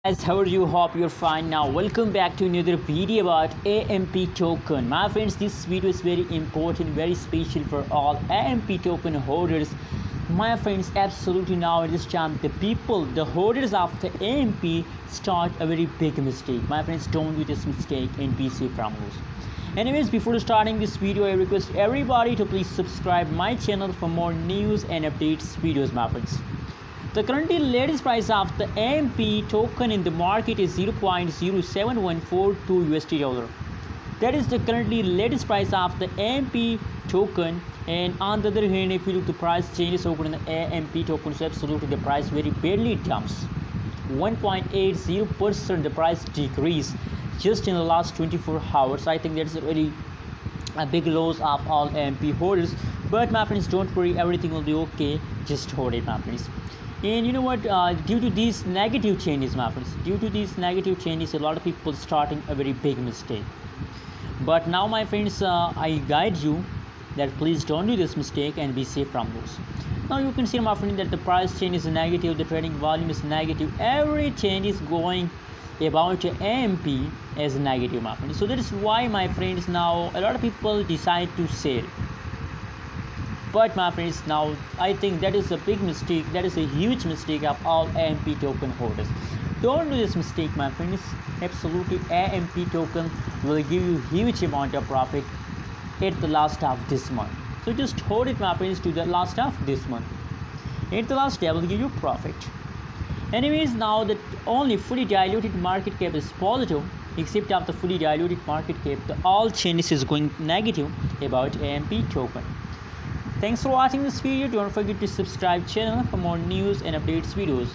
Guys, how are you? Hope you're fine. Now welcome back to another video about AMP token. My friends, this video is very important, very special for all AMP token holders. My friends, absolutely now at this time the holders of the AMP start a very big mistake. My friends, don't do this mistake and be safe from those. Anyways, before starting this video, I request everybody to please subscribe my channel for more news and updates videos, my friends. The currently latest price of the AMP token in the market is 0.0714 USD dollar. That is the currently latest price of the AMP token. And on the other hand, if you look the price changes over in the AMP token, so absolutely the price very barely dumps. 1.80% the price decrease just in the last 24 hours. I think that's a big loss of all AMP holders. But my friends, don't worry, everything will be okay. Just hold it, my friends. And you know what, due to these negative changes, my friends, a lot of people starting a very big mistake. But now, my friends, I guide you that please don't do this mistake and be safe from those. Now you can see, my friend, that the price change is negative, the trading volume is negative, every change is going about AMP as negative, my friends. So that is why, my friends, now a lot of people decide to sell. But my friends, now I think that is a big mistake, that is a huge mistake of all AMP token holders. Don't do this mistake, my friends. Absolutely, AMP token will give you huge amount of profit at the last of this month. So just hold it, my friends, to the last of this month. At the last day will give you profit. Anyways, now that only fully diluted market cap is positive, except of the fully diluted market cap, all changes is going negative about AMP token. Thanks for watching this video. Don't forget to subscribe channel for more news and updates videos.